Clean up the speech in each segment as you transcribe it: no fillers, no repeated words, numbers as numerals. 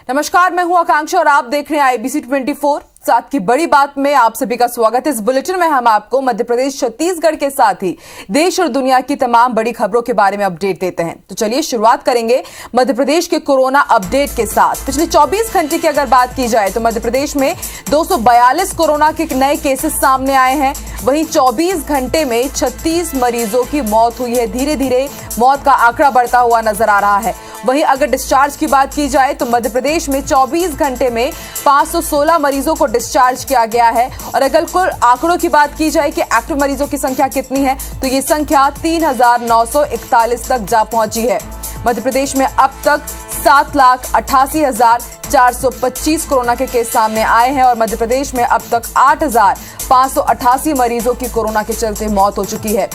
नमस्कार, मैं हूं आकांक्षा और आप देख रहे हैं आईबीसी 24। साथ की बड़ी बात में आप सभी का स्वागत है। इस बुलेटिन में हम आपको मध्य प्रदेश, छत्तीसगढ़ के साथ ही देश और दुनिया की तमाम बड़ी खबरों के बारे में अपडेट देते हैं। तो चलिए शुरुआत करेंगे मध्य प्रदेश के कोरोना अपडेट के साथ। पिछले 24 घंटे की अगर बात की जाए तो मध्य प्रदेश में 242 कोरोना के नए केसेस सामने आए हैं। वहीं 24 घंटे में 36 मरीजों की मौत हुई है। धीरे धीरे मौत का आंकड़ा बढ़ता हुआ नजर आ रहा है। वहीं अगर डिस्चार्ज की बात की जाए तो मध्य प्रदेश में 24 घंटे में 516 मरीजों को डिस्चार्ज किया गया है। और अगर कुल आंकड़ों की बात की जाए कि एक्टिव मरीजों की संख्या कितनी है तो ये संख्या 3,941 तक जा पहुंची है। मध्य प्रदेश में अब तक 7,88,425 कोरोना के केस सामने आए हैं और मध्य प्रदेश में अब तक 8,588 मरीजों की कोरोना के चलते मौत हो चुकी है।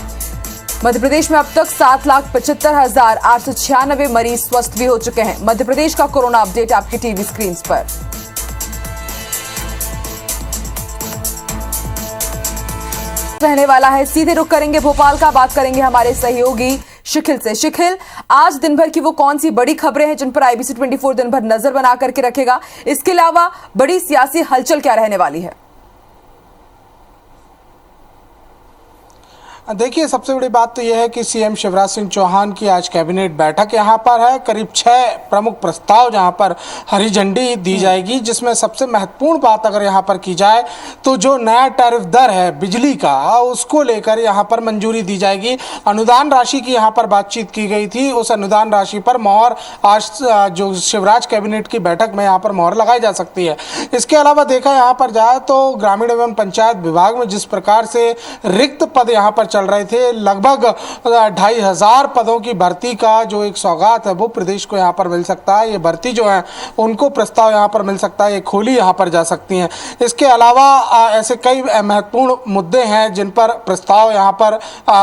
मध्य प्रदेश में अब तक 7,75,896 मरीज स्वस्थ भी हो चुके हैं। मध्य प्रदेश का कोरोना अपडेट आपकी टीवी स्क्रीन पर। रहने वाला है, सीधे रुख करेंगे भोपाल का, बात करेंगे हमारे सहयोगी शिखिल से। शिखिल, आज दिन भर की वो कौन सी बड़ी खबरें हैं जिन पर आईबीसी 24 दिन भर नजर बना करके रखेगा? इसके अलावा बड़ी सियासी हलचल क्या रहने वाली है? देखिए, सबसे बड़ी बात तो यह है कि सीएम शिवराज सिंह चौहान की आज कैबिनेट बैठक यहाँ पर है। करीब 6 प्रमुख प्रस्ताव जहाँ पर हरी झंडी दी जाएगी, जिसमें सबसे महत्वपूर्ण बात अगर यहाँ पर की जाए तो जो नया टैरिफ दर है बिजली का, उसको लेकर यहाँ पर मंजूरी दी जाएगी। अनुदान राशि की यहाँ पर बातचीत की गई थी, उस अनुदान राशि पर मोहर आज जो शिवराज कैबिनेट की बैठक में यहाँ पर मोहर लगाई जा सकती है। इसके अलावा देखा यहाँ पर जाए तो ग्रामीण एवं पंचायत विभाग में जिस प्रकार से रिक्त पद यहाँ पर चल रहे थे, लगभग 2,500 पदों की भर्ती का जो एक सौगात है वो प्रदेश को यहाँ पर मिल सकता है। ये भर्ती जो है उनको प्रस्ताव यहाँ पर मिल सकता है, ये खोली यहाँ पर जा सकती हैं। इसके अलावा ऐसे कई महत्वपूर्ण मुद्दे हैं जिन पर प्रस्ताव यहाँ पर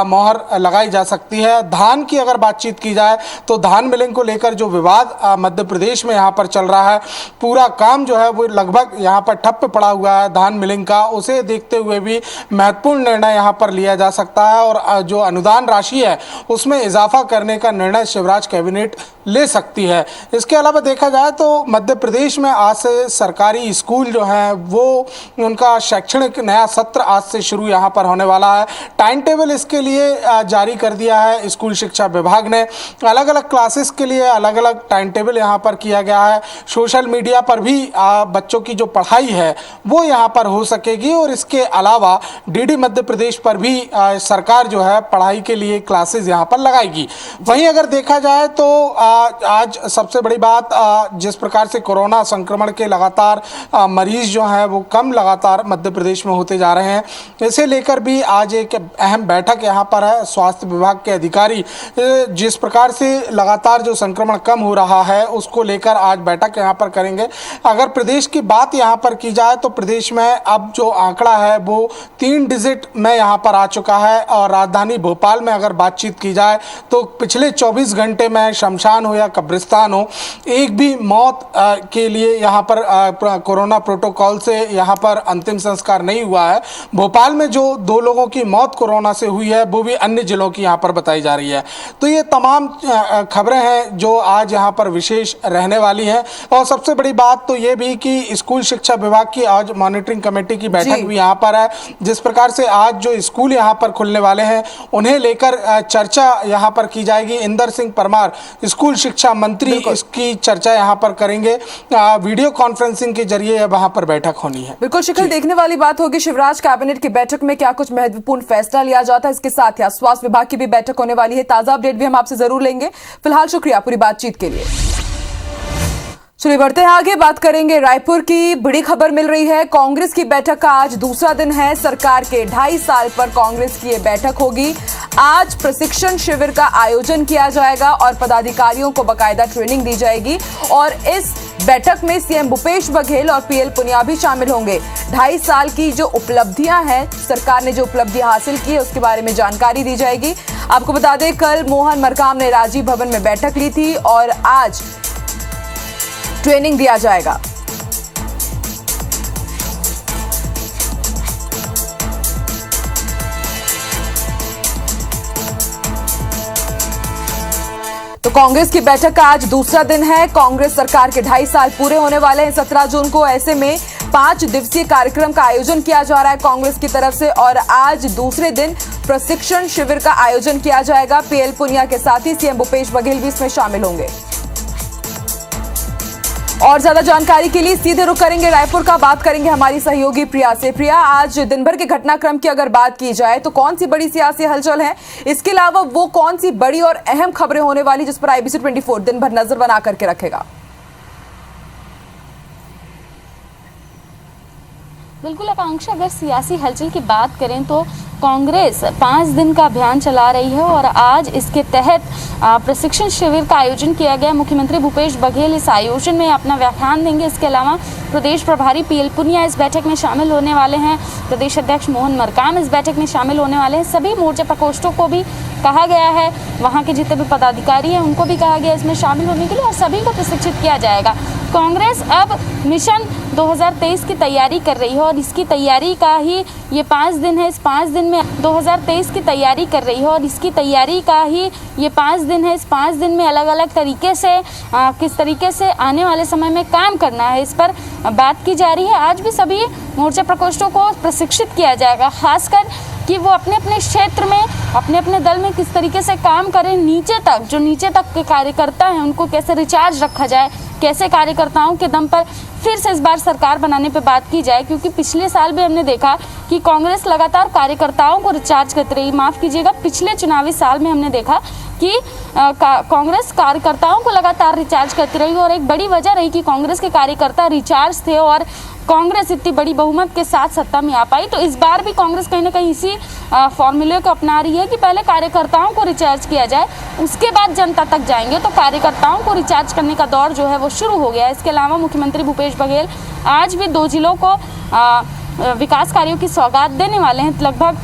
मोहर लगाई जा सकती है। धान की अगर बातचीत की जाए तो धान मिलिंग को लेकर जो विवाद मध्य प्रदेश में यहाँ पर चल रहा है, पूरा काम जो है वो लगभग यहाँ पर ठप्प पड़ा हुआ है धान मिलिंग का। उसे देखते हुए भी महत्वपूर्ण निर्णय यहाँ पर लिया जा सकता है और जो अनुदान राशि है उसमें इजाफा करने का निर्णय शिवराज कैबिनेट ले सकती है। इसके अलावा देखा जाए तो मध्य प्रदेश में आज से सरकारी स्कूल जो हैं वो उनका शैक्षणिक नया सत्र आज से शुरू यहाँ पर होने वाला है। टाइम टेबल इसके लिए जारी कर दिया है स्कूल शिक्षा विभाग ने। अलग अलग क्लासेस के लिए अलग अलग टाइम टेबल यहाँ पर किया गया है। सोशल मीडिया पर भी बच्चों की जो पढ़ाई है वो यहाँ पर हो सकेगी और इसके अलावा डीडी मध्य प्रदेश पर भी सरकार जो है पढ़ाई के लिए क्लासेस यहाँ पर लगाएगी। वहीं अगर देखा जाए तो आज सबसे बड़ी बात, जिस प्रकार से कोरोना संक्रमण के लगातार मरीज जो हैं वो कम लगातार मध्य प्रदेश में होते जा रहे हैं, इसे लेकर भी आज एक अहम बैठक यहाँ पर है। स्वास्थ्य विभाग के अधिकारी जिस प्रकार से लगातार जो संक्रमण कम हो रहा है उसको लेकर आज बैठक यहाँ पर करेंगे। अगर प्रदेश की बात यहाँ पर की जाए तो प्रदेश में अब जो आंकड़ा है वो 3 डिजिट में यहाँ पर आ चुका है। और राजधानी भोपाल में अगर बातचीत की जाए तो पिछले 24 घंटे में शमशान हो या कब्रिस्तान हो, एक भी मौत के लिए यहाँ पर कोरोना प्रोटोकॉल से यहाँ पर अंतिम संस्कार नहीं हुआ है। भोपाल में जो 2 लोगों की मौत कोरोना से हुई है वो भी अन्य जिलों की यहाँ पर बताई जा रही है। तो ये तमाम खबरें हैं जो आज यहाँ पर विशेष रहने वाली हैं। और सबसे बड़ी बात तो ये भी कि स्कूल शिक्षा विभाग की आज मॉनिटरिंग कमेटी की बैठक भी यहाँ पर है। जिस प्रकार से आज जो स्कूल यहाँ पर खुलने वाले हैं उन्हें लेकर चर्चा यहाँ पर की जाएगी। इंदर सिंह परमार स्कूल शिक्षा मंत्री इसकी चर्चा यहाँ पर करेंगे। वीडियो कॉन्फ्रेंसिंग के जरिए वहाँ पर बैठक होनी है। बिल्कुल शिखर, देखने वाली बात होगी शिवराज कैबिनेट की बैठक में क्या कुछ महत्वपूर्ण फैसला लिया जाता है। इसके साथ ही स्वास्थ्य विभाग की भी बैठक होने वाली है। ताजा अपडेट भी हम आपसे जरूर लेंगे। फिलहाल शुक्रिया पूरी बातचीत के लिए। चलिए बढ़ते हैं आगे, बात करेंगे रायपुर की। बड़ी खबर मिल रही है, कांग्रेस की बैठक का आज दूसरा दिन है। सरकार के 2.5 साल पर कांग्रेस की ये बैठक होगी। आज प्रशिक्षण शिविर का आयोजन किया जाएगा और पदाधिकारियों को बकायदा ट्रेनिंग दी जाएगी। और इस बैठक में सीएम भूपेश बघेल और पीएल पुनिया भी शामिल होंगे। 2.5 साल की जो उपलब्धियां हैं, सरकार ने जो उपलब्धियां हासिल की है उसके बारे में जानकारी दी जाएगी। आपको बता दें, कल मोहन मरकाम ने राजीव भवन में बैठक ली थी और आज ट्रेनिंग दिया जाएगा। तो कांग्रेस की बैठक का आज दूसरा दिन है। कांग्रेस सरकार के 2.5 साल पूरे होने वाले हैं 17 जून को। ऐसे में 5 दिवसीय कार्यक्रम का आयोजन किया जा रहा है कांग्रेस की तरफ से और आज दूसरे दिन प्रशिक्षण शिविर का आयोजन किया जाएगा। पीएल पुनिया के साथ ही सीएम भूपेश बघेल भी इसमें शामिल होंगे। और ज्यादा जानकारी के लिए सीधे रुख करेंगे रायपुर का, बात करेंगे हमारी सहयोगी प्रिया से। प्रिया, आज दिन भर के घटनाक्रम की अगर बात की जाए तो कौन सी बड़ी सियासी हलचल है, इसके अलावा वो कौन सी बड़ी और अहम खबरें होने वाली जिस पर आईबीसी 24 दिन भर नजर बना करके रखेगा? बिल्कुल आकांक्षा, अगर सियासी हलचल की बात करें तो कांग्रेस 5 दिन का अभियान चला रही है और आज इसके तहत प्रशिक्षण शिविर का आयोजन किया गया। मुख्यमंत्री भूपेश बघेल इस आयोजन में अपना व्याख्यान देंगे। इसके अलावा प्रदेश प्रभारी पीएल पुनिया इस बैठक में शामिल होने वाले हैं। प्रदेश अध्यक्ष मोहन मरकाम इस बैठक में शामिल होने वाले हैं। सभी मोर्चा प्रकोष्ठों को भी कहा गया है, वहाँ के जितने भी पदाधिकारी हैं उनको भी कहा गया इसमें शामिल होने के लिए और सभी को प्रशिक्षित किया जाएगा। कांग्रेस अब मिशन 2023 की तैयारी कर रही है और इसकी तैयारी का ही ये 5 दिन है। इस 5 दिन में 2023 की तैयारी कर रही है और इसकी तैयारी का ही ये 5 दिन है। इस 5 दिन में अलग अलग तरीके से किस तरीके से आने वाले समय में काम करना है, इस पर बात की जा रही है। आज भी सभी मोर्चा प्रकोष्ठों को प्रशिक्षित किया जाएगा, खासकर कि वो अपने अपने क्षेत्र में अपने अपने दल में किस तरीके से काम करें। जो नीचे तक के कार्यकर्ता हैं उनको कैसे रिचार्ज रखा जाए, कैसे कार्यकर्ताओं के दम पर फिर से इस बार सरकार बनाने पे बात की जाए, क्योंकि पिछले साल भी हमने देखा कि कांग्रेस लगातार कार्यकर्ताओं को रिचार्ज करती रही। माफ़ कीजिएगा, पिछले चुनावी साल में हमने देखा कि कांग्रेस कार्यकर्ताओं को लगातार रिचार्ज करती रही और एक बड़ी वजह रही कि कांग्रेस के कार्यकर्ता रिचार्ज थे और कांग्रेस इतनी बड़ी बहुमत के साथ सत्ता में आ पाई। तो इस बार भी कांग्रेस कहीं ना कहीं इसी फॉर्मूले को अपना रही है कि पहले कार्यकर्ताओं को रिचार्ज किया जाए, उसके बाद जनता तक जाएंगे। तो कार्यकर्ताओं को रिचार्ज करने का दौर जो है वो शुरू हो गया है। इसके अलावा मुख्यमंत्री भूपेश बघेल आज भी 2 जिलों को विकास कार्यों की सौगात देने वाले हैं। लगभग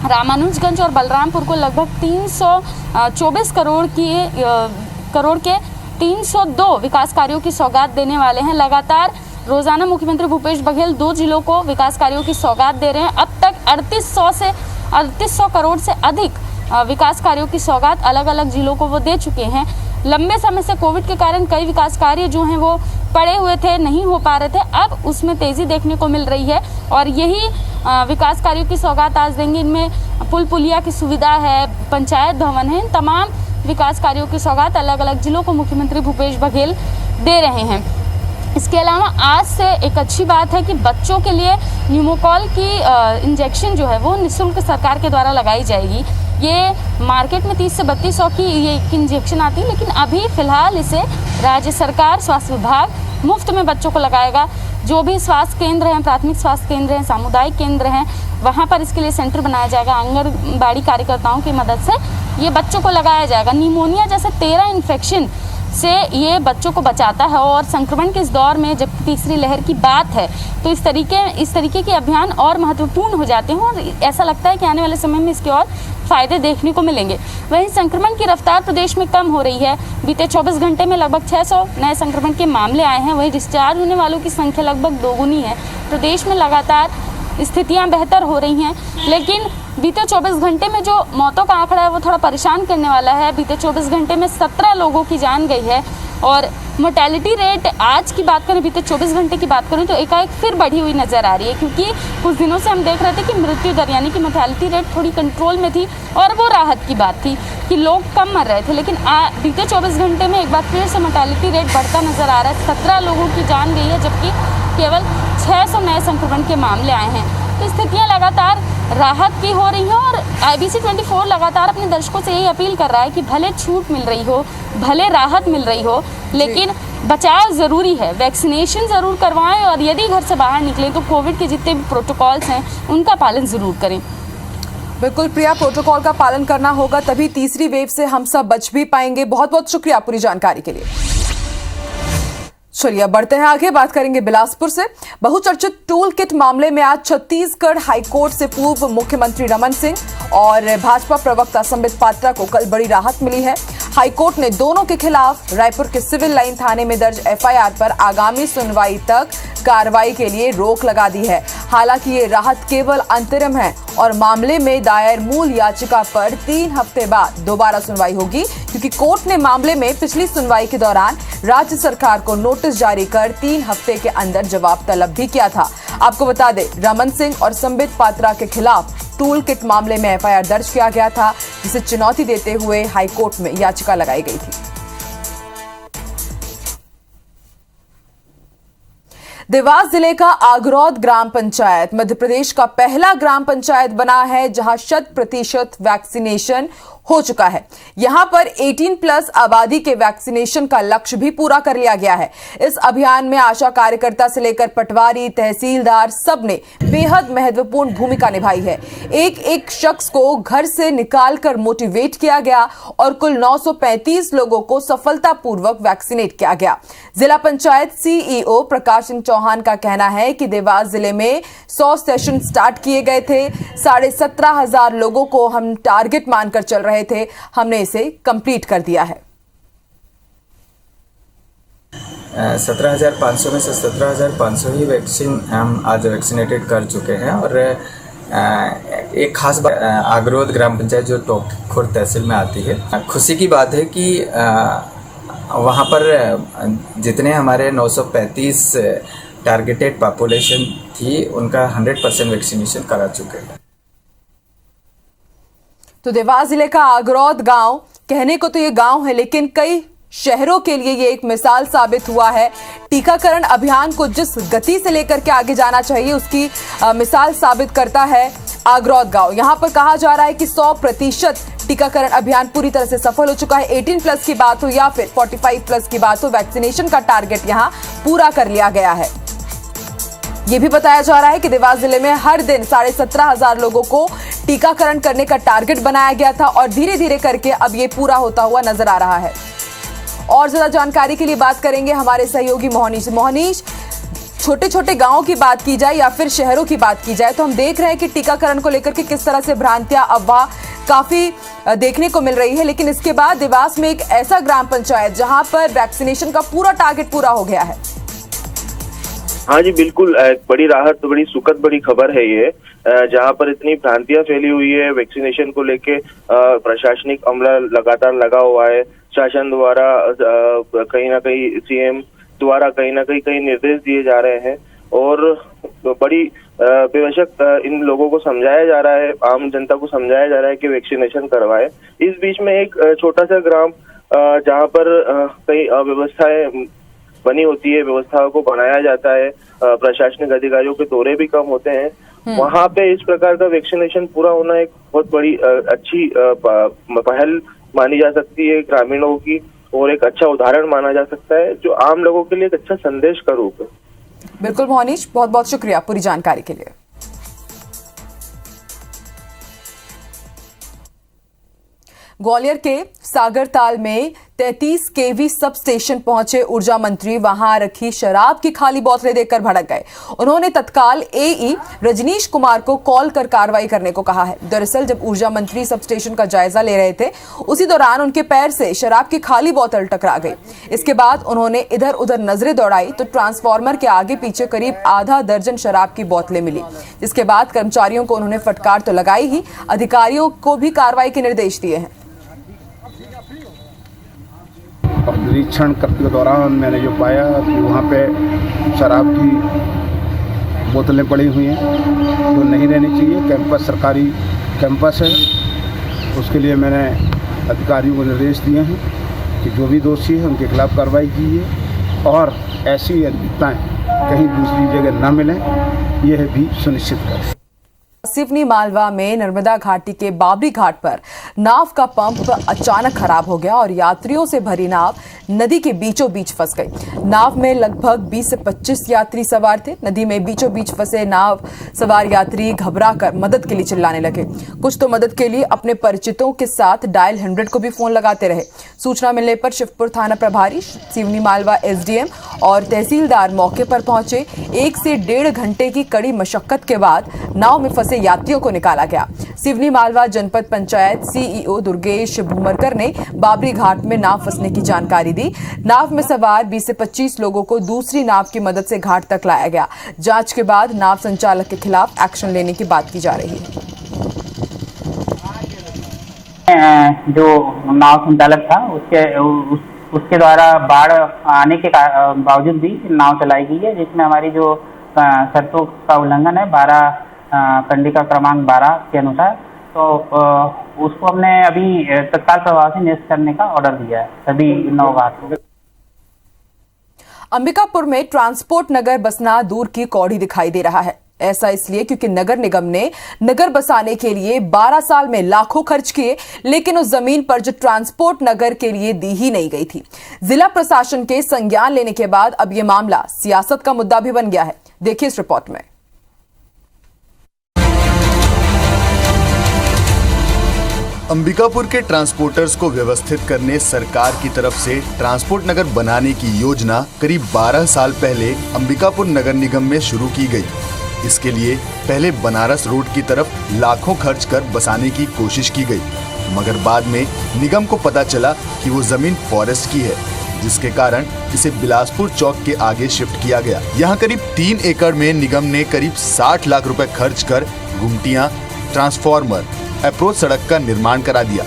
रामानुजगंज और बलरामपुर को लगभग 324 करोड़ के 302 विकास कार्यों की सौगात देने वाले हैं। लगातार रोजाना मुख्यमंत्री भूपेश बघेल 2 जिलों को विकास कार्यों की सौगात दे रहे हैं। अब तक 3800 करोड़ से अधिक विकास कार्यों की सौगात अलग अलग जिलों को वो दे चुके हैं। लंबे समय से कोविड के कारण कई विकास कार्य जो हैं वो पड़े हुए थे, नहीं हो पा रहे थे, अब उसमें तेजी देखने को मिल रही है और यही विकास कार्यों की सौगात आज देंगे। इनमें पुल पुलिया की सुविधा है, पंचायत भवन है, इन तमाम विकास कार्यों की सौगात अलग अलग जिलों को मुख्यमंत्री भूपेश बघेल दे रहे हैं। इसके अलावा आज से एक अच्छी बात है कि बच्चों के लिए न्यूमोकॉल की इंजेक्शन जो है वो निःशुल्क सरकार के द्वारा लगाई जाएगी। ये मार्केट में 30 से 3200 की ये इंजेक्शन आती है, लेकिन अभी फ़िलहाल इसे राज्य सरकार स्वास्थ्य विभाग मुफ्त में बच्चों को लगाएगा। जो भी स्वास्थ्य केंद्र हैं, प्राथमिक स्वास्थ्य केंद्र हैं, सामुदायिक केंद्र हैं, वहाँ पर इसके लिए सेंटर बनाया जाएगा। आंगनबाड़ी कार्यकर्ताओं की मदद से ये बच्चों को लगाया जाएगा। निमोनिया जैसे 13 इन्फेक्शन से ये बच्चों को बचाता है और संक्रमण के इस दौर में जब तीसरी लहर की बात है तो इस तरीके के अभियान और महत्वपूर्ण हो जाते हैं और ऐसा लगता है कि आने वाले समय में इसके और फायदे देखने को मिलेंगे। वहीं संक्रमण की रफ्तार प्रदेश में कम हो रही है। बीते 24 घंटे में लगभग 600 नए संक्रमण के मामले आए हैं। वहीं डिस्चार्ज होने वालों की संख्या लगभग दोगुनी है। प्रदेश में लगातार स्थितियां बेहतर हो रही हैं, लेकिन बीते 24 घंटे में जो मौतों का आंकड़ा है वो थोड़ा परेशान करने वाला है। बीते 24 घंटे में 17 लोगों की जान गई है और मोर्टेलिटी रेट आज की बात करें, बीते 24 घंटे की बात करें तो एकाएक फिर बढ़ी हुई नज़र आ रही है, क्योंकि कुछ दिनों से हम देख रहे थे कि मृत्यु दर यानी कि मोर्टेलिटी रेट थोड़ी कंट्रोल में थी और वो राहत की बात थी कि लोग कम मर रहे थे। लेकिन बीते 24 घंटे में एक बार फिर से मोर्टेलिटी रेट बढ़ता नज़र आ रहा है। 17 लोगों की जान गई है जबकि केवल 600 नए संक्रमण के मामले आए हैं। तो स्थितियाँ लगातार राहत की हो रही हैं और आईबीसी 24 लगातार अपने दर्शकों से यही अपील कर रहा है कि भले छूट मिल रही हो, भले राहत मिल रही हो, लेकिन बचाव ज़रूरी है। वैक्सीनेशन ज़रूर करवाएं और यदि घर से बाहर निकलें तो कोविड के जितने भी प्रोटोकॉल्स हैं उनका पालन ज़रूर करें। बिल्कुल प्रिया, प्रोटोकॉल का पालन करना होगा, तभी तीसरी वेव से हम सब बच भी पाएंगे। बहुत बहुत शुक्रिया पूरी जानकारी के लिए। चलिए बढ़ते हैं आगे, बात करेंगे बिलासपुर से। बहुचर्चित टूल किट मामले में आज छत्तीसगढ़ हाईकोर्ट से पूर्व मुख्यमंत्री रमन सिंह और भाजपा प्रवक्ता संबित पात्रा को कल बड़ी राहत मिली है। हाईकोर्ट ने दोनों के खिलाफ रायपुर के सिविल लाइन थाने में दर्ज एफआईआर पर आगामी सुनवाई तक कार्रवाई के लिए रोक लगा दी है। हालांकि ये राहत केवल अंतरिम है और मामले में दायर मूल याचिका पर 3 हफ्ते बाद दोबारा सुनवाई होगी, क्योंकि कोर्ट ने मामले में पिछली सुनवाई के दौरान राज्य सरकार को नोटिस जारी कर 3 हफ्ते के अंदर जवाब तलब भी किया था। आपको बता दें, रमन सिंह और संबित पात्रा के खिलाफ टूल किट मामले में एफआईआर दर्ज किया गया था, जिसे चुनौती देते हुए हाईकोर्ट में याचिका लगाई गई थी। देवास जिले का आगरौद ग्राम पंचायत मध्य प्रदेश का पहला ग्राम पंचायत बना है जहां 100% वैक्सीनेशन हो चुका है। यहां पर 18+ आबादी के वैक्सीनेशन का लक्ष्य भी पूरा कर लिया गया है। इस अभियान में आशा कार्यकर्ता से लेकर पटवारी, तहसीलदार सबने बेहद महत्वपूर्ण भूमिका निभाई है। एक शख्स को घर से निकालकर मोटिवेट किया गया और कुल 935 लोगों को सफलतापूर्वक वैक्सीनेट किया गया। जिला पंचायत सीईओ प्रकाश सिंह चौहान का कहना है कि देवास जिले में 100 सेशन स्टार्ट किए गए थे। 17,500 लोगों को हम टारगेट मानकर चल रहे थे, हमने इसे कंप्लीट कर दिया है। 17,500 में से 17,500 ही वैक्सीन हम आज वैक्सीनेटेड कर चुके हैं। और एक खास बात, आगरौद ग्राम पंचायत जो टोंक तहसील में आती है, खुशी की बात है कि वहाँ पर जितने हमारे 935 टारगेटेड पॉपुलेशन थी, उनका 100% वैक्सीनेशन करा चुके हैं। तो देवास जिले का आगरौद गांव, कहने को तो ये गांव है, लेकिन कई शहरों के लिए ये एक मिसाल साबित हुआ है। टीकाकरण अभियान को जिस गति से लेकर के आगे जाना चाहिए, उसकी मिसाल साबित करता है आगरौद गांव। यहां पर कहा जा रहा है कि 100% टीकाकरण अभियान पूरी तरह से सफल हो चुका है। 18+ की बात हो या फिर 45+ की बात हो, वैक्सीनेशन का टारगेट यहां पूरा कर लिया गया है। यह भी बताया जा रहा है कि देवास जिले में हर दिन 17,500 लोगों को टीकाकरण करने का टारगेट बनाया गया था और धीरे धीरे करके अब ये पूरा होता हुआ नजर आ रहा है। और ज्यादा जानकारी के लिए बात करेंगे हमारे सहयोगी मोहनीश। छोटे छोटे गांवों की बात की जाए या फिर शहरों की बात की जाए, तो हम देख रहे हैं कि टीकाकरण को लेकर के किस तरह से भ्रांतियां, अफवाह काफी देखने को मिल रही है। लेकिन इसके बाद देवास में एक ऐसा ग्राम पंचायत जहां पर वैक्सीनेशन का पूरा टारगेट पूरा हो गया है। हाँ जी, बिल्कुल बड़ी राहत, बड़ी सुखद बड़ी खबर है ये, जहाँ पर इतनी भ्रांतियां फैली हुई है वैक्सीनेशन को लेके। प्रशासनिक अमला लगातार लगा हुआ है, शासन द्वारा कहीं ना कहीं, सीएम द्वारा कहीं ना कहीं निर्देश दिए जा रहे हैं और बड़ी बेशक इन लोगों को समझाया जा रहा है, आम जनता को समझाया जा रहा है कि वैक्सीनेशन करवाए। इस बीच में एक छोटा सा ग्राम जहाँ पर कई अव्यवस्थाएं बनी होती है, व्यवस्थाओं को बनाया जाता है, प्रशासनिक अधिकारियों के दौरे भी कम होते हैं, वहाँ पे इस प्रकार का वैक्सीनेशन पूरा होना एक बहुत बड़ी अच्छी पहल मानी जा सकती है ग्रामीणों की, और एक अच्छा उदाहरण माना जा सकता है जो आम लोगों के लिए एक अच्छा संदेश का रूप है। बिल्कुल मोहनीश, बहुत बहुत शुक्रिया पूरी जानकारी के लिए। ग्वालियर के सागरताल में 33 केवी सब स्टेशन पहुंचे ऊर्जा मंत्री, वहां रखी शराब की खाली बोतलें देखकर भड़क गए। उन्होंने तत्काल एई रजनीश कुमार को कॉल कर कार्रवाई करने को कहा है। दरअसल जब ऊर्जा मंत्री सब स्टेशन का जायजा ले रहे थे, उसी दौरान उनके पैर से शराब की खाली बोतल टकरा गई। इसके बाद उन्होंने इधर उधर नजरें दौड़ाई तो ट्रांसफार्मर के आगे पीछे करीब आधा दर्जन शराब की बोतलें मिली, जिसके बाद कर्मचारियों को उन्होंने फटकार तो लगाई ही, अधिकारियों को भी कार्रवाई के निर्देश दिए हैं। निरीक्षण करते दौरान मैंने जो पाया कि वहाँ पे शराब की बोतलें पड़ी हुई हैं जो नहीं रहनी चाहिए। कैंपस सरकारी कैंपस है, उसके लिए मैंने अधिकारियों को निर्देश दिए हैं कि जो भी दोषी है उनके खिलाफ कार्रवाई कीजिए और ऐसी अनियमितताएं कहीं दूसरी जगह न मिलें, यह भी सुनिश्चित करें। सिवनी मालवा में नर्मदा घाटी के बाबरी घाट पर नाव का पंप अचानक खराब हो गया और यात्रियों से भरी नाव नदी के बीचों बीच फंस गई। नाव में लगभग 20 से 25 यात्री सवार थे। नदी में बीचों बीच फंसे नाव सवार यात्री घबराकर मदद के लिए चिल्लाने लगे। कुछ तो मदद के लिए अपने परिचितों के साथ डायल 100 को भी फोन लगाते रहे। सूचना मिलने पर शिवपुर थाना प्रभारी, सिवनी मालवा एसडीएम और तहसीलदार मौके पर पहुंचे। 1 से 1.5 घंटे की कड़ी मशक्कत के बाद नाव में फंसे से यात्रियों को निकाला गया। सिवनी मालवा जनपद पंचायत सीईओ दुर्गेश भूमरकर ने बाबरी घाट में नाव फंसने की जानकारी दी। नाव में सवार 20 से 25 लोगों को दूसरी नाव की मदद से घाट तक लाया गया। जांच के बाद नाव संचालक के खिलाफ एक्शन लेने की बात की जा रही है। जो नाव संचालक था उसके द्वारा बाढ़ आने के बावजूद भी नाव चलाई गई है, जिसमें हमारी जो शर्तों का उल्लंघन है 12 कंडिका क्रमांक 12 के अनुसार, तो उसको हमने अभी तत्काल प्रभाव से निरस्त करने का ऑर्डर दिया है सभी 9 घाट को। अंबिकापुर में ट्रांसपोर्ट नगर बसना दूर की कौड़ी दिखाई दे रहा है। ऐसा इसलिए क्योंकि नगर निगम ने नगर बसाने के लिए 12 साल में लाखों खर्च किए, लेकिन उस जमीन पर जो ट्रांसपोर्ट नगर के लिए दी ही नहीं गई थी। जिला प्रशासन के संज्ञान लेने के बाद अब यह मामला सियासत का मुद्दा भी बन गया है। देखिए इस रिपोर्ट में। अंबिकापुर के ट्रांसपोर्टर्स को व्यवस्थित करने सरकार की तरफ से ट्रांसपोर्ट नगर बनाने की योजना करीब 12 साल पहले अंबिकापुर नगर निगम में शुरू की गई। इसके लिए पहले बनारस रोड की तरफ लाखों खर्च कर बसाने की कोशिश की गई, मगर बाद में निगम को पता चला कि वो जमीन फॉरेस्ट की है, जिसके कारण इसे बिलासपुर चौक के आगे शिफ्ट किया गया। यहाँ करीब 3 एकड़ में निगम ने करीब 60 लाख रुपए खर्च कर गुमटियां, ट्रांसफार्मर, अप्रोच सड़क का निर्माण करा दिया।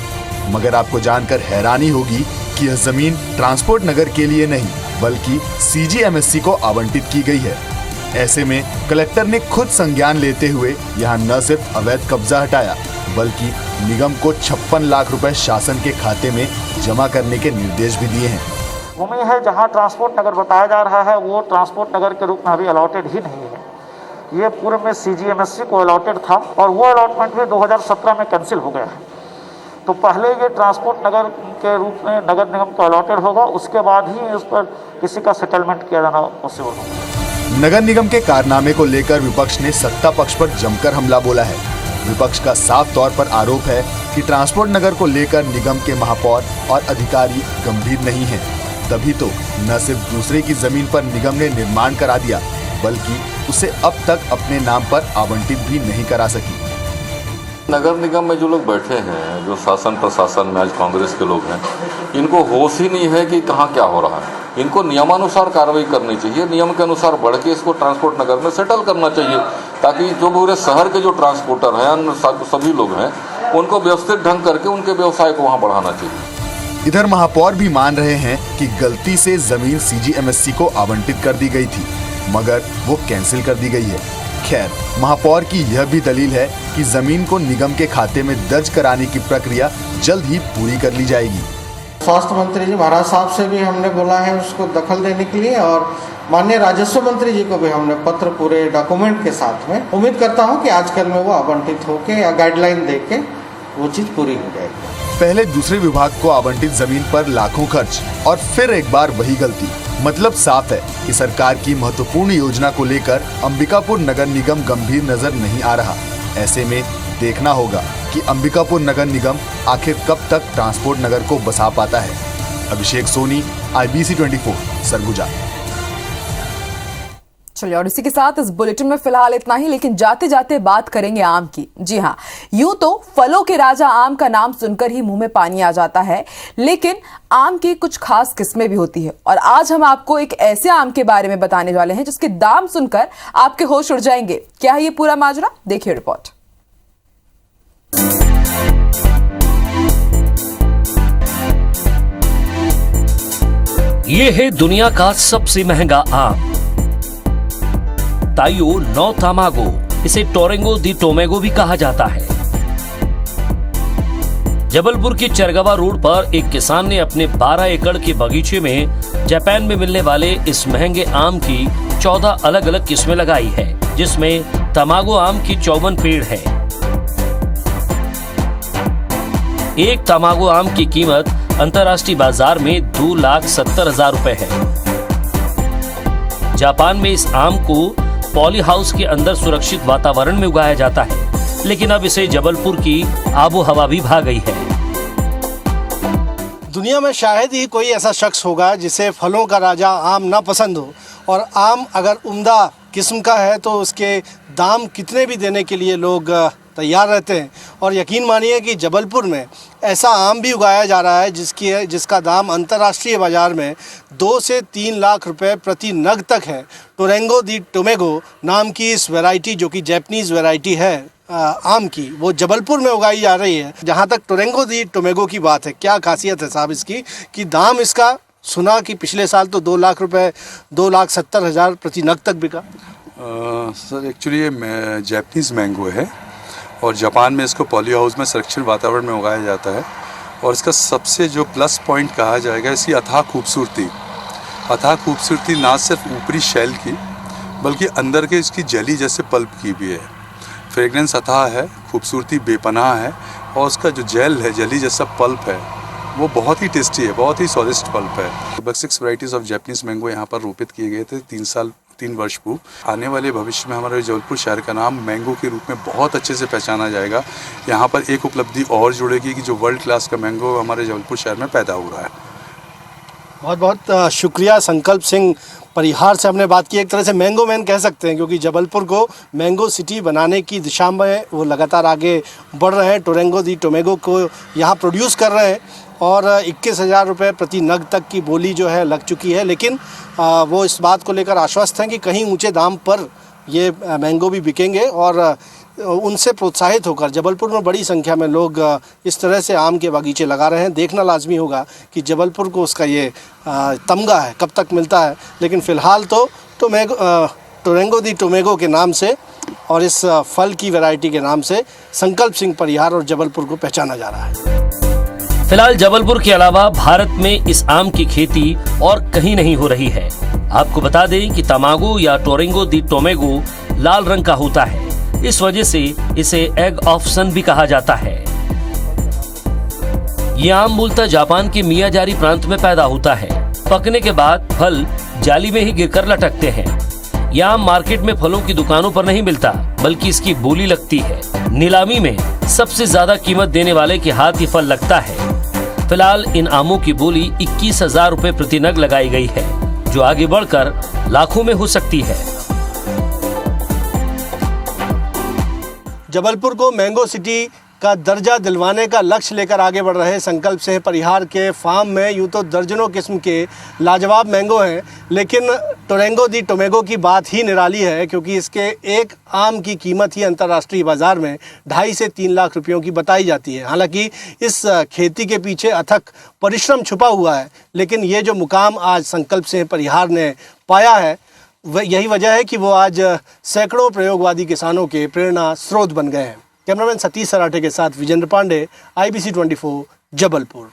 मगर आपको जानकर हैरानी होगी कि यह जमीन ट्रांसपोर्ट नगर के लिए नहीं बल्कि CGMSC को आवंटित की गई है। ऐसे में कलेक्टर ने खुद संज्ञान लेते हुए यहाँ न सिर्फ अवैध कब्जा हटाया बल्कि निगम को 56 लाख रुपए शासन के खाते में जमा करने के निर्देश भी दिए हैं। भूमि है जहाँ ट्रांसपोर्ट नगर बताया जा रहा है वो ट्रांसपोर्ट नगर के रूप में अभी अलॉटेड ही नहीं है। ये पूर्व में CGMSC को अलॉटेड था और वो अलॉटमेंट भी 2017 में कैंसिल हो गया है। तो पहले ये ट्रांसपोर्ट नगर के रूप में नगर निगम को अलॉटेड होगा, उसके बाद ही इस पर किसी का सेटलमेंट किया जाना पॉसिबल होगा। नगर निगम के कारनामे को लेकर विपक्ष ने सत्ता पक्ष पर जमकर हमला बोला है। विपक्ष का साफ तौर पर आरोप है कि ट्रांसपोर्ट नगर को लेकर निगम के महापौर और अधिकारी गंभीर नहीं हैं। तभी तो न सिर्फ दूसरे की जमीन पर निगम ने निर्माण करा दिया बल्कि उसे अब तक अपने नाम पर आवंटित भी नहीं करा सकी। नगर निगम में जो लोग बैठे हैं, जो शासन प्रशासन में आज कांग्रेस के लोग हैं, इनको होश ही नहीं है कि कहाँ क्या हो रहा है। इनको नियमानुसार कार्रवाई करनी चाहिए, नियम के अनुसार बढ़ के इसको ट्रांसपोर्ट नगर में सेटल करना चाहिए, ताकि जो पूरे शहर के जो ट्रांसपोर्टर हैं, अन्य सभी लोग हैं, उनको व्यवस्थित ढंग करके उनके व्यवसाय को वहाँ बढ़ाना चाहिए। इधर महापौर भी मान रहे हैं कि गलती से जमीन CGMSC को आवंटित कर दी गई थी, मगर वो कैंसिल कर दी गई है। खैर, महापौर की यह भी दलील है कि जमीन को निगम के खाते में दर्ज कराने की प्रक्रिया जल्द ही पूरी कर ली जाएगी। स्वास्थ्य मंत्री जी महाराज साहब से भी हमने बोला है उसको दखल देने के लिए, और माननीय राजस्व मंत्री जी को भी हमने पत्र पूरे डॉक्यूमेंट के साथ में, उम्मीद करता हूं कि आजकल में वो आवंटित होके या गाइडलाइन देके वो चीज पूरी हो जाएगी। पहले दूसरे विभाग को आवंटित जमीन पर लाखों खर्च और फिर एक बार वही गलती। मतलब साफ है कि सरकार की महत्वपूर्ण योजना को लेकर अंबिकापुर नगर निगम गंभीर नजर नहीं आ रहा। ऐसे में देखना होगा कि अंबिकापुर नगर निगम आखिर कब तक ट्रांसपोर्ट नगर को बसा पाता है। अभिषेक सोनी, IBC 24, सरगुजा। चलिए, और इसी के साथ इस बुलेटिन में फिलहाल इतना ही, लेकिन जाते जाते बात करेंगे आम की। जी हाँ, यूं तो फलों के राजा आम का नाम सुनकर ही मुंह में पानी आ जाता है, लेकिन आम की कुछ खास किस्में भी होती है। और आज हम आपको एक ऐसे आम के बारे में बताने वाले हैं जिसके दाम सुनकर आपके होश उड़ जाएंगे। क्या है ये पूरा माजरा? देखिए रिपोर्ट। ये है दुनिया का सबसे महंगा आम, ताइयो नो तामागो। इसे टोरेंगो दी टोमेगो भी कहा जाता है। जबलपुर की चरगवा रोड पर एक किसान ने अपने 12 एकड़ के बगीचे में जापान में मिलने वाले इस महंगे आम की 14 अलग अलग किस्में लगाई है, जिसमें तमागो आम की 54 पेड़ है। एक तमागो आम की कीमत अंतर्राष्ट्रीय बाजार में 2,70,000 रुपए है। जापान में इस आम को पॉली हाउस के अंदर सुरक्षित वातावरण में उगाया जाता है, लेकिन अब इसे जबलपुर की आबो हवा भी भा गई है। दुनिया में शायद ही कोई ऐसा शख्स होगा जिसे फलों का राजा आम ना पसंद हो, और आम अगर उम्दा किस्म का है तो उसके दाम कितने भी देने के लिए लोग तैयार रहते हैं। और यकीन मानिए कि जबलपुर में ऐसा आम भी उगाया जा रहा है जिसका दाम अंतर्राष्ट्रीय बाज़ार में 2 से 3 लाख रुपए प्रति नग तक है। टोरेंगो दी टोमेगो नाम की इस वैरायटी, जो कि जैपनीज़ वैरायटी है आम की, वो जबलपुर में उगाई जा रही है। जहाँ तक टोरेंगो दी टोमेगो की बात है, क्या खासियत है साहब इसकी कि दाम इसका सुना कि पिछले साल तो 2 लाख रुपए 2,70,000 प्रति नग तक बिका। सर एक्चुअली ये जैपनीज़ मैंगो है और जापान में इसको पॉली हाउस में संरक्षित वातावरण में उगाया जाता है। और इसका सबसे जो प्लस पॉइंट कहा जाएगा इसकी अथाह खूबसूरती ना सिर्फ ऊपरी शैल की बल्कि अंदर के इसकी जेली जैसे पल्प की भी है। फ्रेगरेंस अथाह है, खूबसूरती बेपनाह है और उसका जो जेल है, जेली जैसा पल्प है, वो बहुत ही टेस्टी है, बहुत ही स्वादिष्ट पल्प है। लगभग 6 वैरायटीज़ ऑफ जैपनीज़ मैंगो यहाँ पर रोपित किए गए थे 3 वर्ष पूर्व। आने वाले भविष्य में हमारे जबलपुर शहर का नाम मैंगो के रूप में बहुत अच्छे से पहचाना जाएगा। यहाँ पर एक उपलब्धि और जुड़ेगी कि जो वर्ल्ड क्लास का मैंगो हमारे जबलपुर शहर में पैदा हो रहा है। बहुत बहुत शुक्रिया। संकल्प सिंह परिहार से हमने बात की, एक तरह से मैंगो मैन कह सकते हैं, क्योंकि जबलपुर को मैंगो सिटी बनाने की दिशा में वो लगातार आगे बढ़ रहे हैं। टोरेंगो दी टोमेगो को यहाँ प्रोड्यूस कर रहे हैं और 21,000 रुपये प्रति नग तक की बोली जो है लग चुकी है। लेकिन वो इस बात को लेकर आश्वस्त हैं कि कहीं ऊंचे दाम पर ये मैंगो भी बिकेंगे और उनसे प्रोत्साहित होकर जबलपुर में बड़ी संख्या में लोग इस तरह से आम के बागीचे लगा रहे हैं। देखना लाजमी होगा कि जबलपुर को उसका ये तमगा है कब तक मिलता है। लेकिन फ़िलहाल तो टोरेंगो दी टोमेगो के नाम से और इस फल की वैरायटी के नाम से संकल्प सिंह परिहार और जबलपुर को पहचाना जा रहा है। फिलहाल जबलपुर के अलावा भारत में इस आम की खेती और कहीं नहीं हो रही है। आपको बता दें कि तमागो या टोरेंगो दी टोमेगो लाल रंग का होता है, इस वजह से इसे एग ऑफ सन भी कहा जाता है। ये आम मूलतः जापान के मियाजारी प्रांत में पैदा होता है। पकने के बाद फल जाली में ही गिरकर लटकते हैं। यह आम मार्केट में फलों की दुकानों पर नहीं मिलता, बल्कि इसकी बोली लगती है। नीलामी में सबसे ज्यादा कीमत देने वाले के हाथ ये फल लगता है। फिलहाल इन आमों की बोली 21,000 रुपए प्रति नग लगाई गई है, जो आगे बढ़कर लाखों में हो सकती है। जबलपुर को मैंगो सिटी का दर्जा दिलवाने का लक्ष्य लेकर आगे बढ़ रहे संकल्प सिंह परिहार के फार्म में यूँ तो दर्जनों किस्म के लाजवाब मैंगो हैं, लेकिन टोरेंगो दी टोमेगो की बात ही निराली है, क्योंकि इसके एक आम की कीमत ही अंतर्राष्ट्रीय बाज़ार में 2.5 से 3 लाख रुपयों की बताई जाती है। हालांकि इस खेती के पीछे अथक परिश्रम छुपा हुआ है, लेकिन ये जो मुकाम आज संकल्प सिंह परिहार ने पाया है, यही वजह है कि वो आज सैकड़ों प्रयोगवादी किसानों के प्रेरणा स्रोत बन गए हैं। कैमरामैन सतीश सराठे के साथ विजेंद्र पांडे, IBC 24 जबलपुर।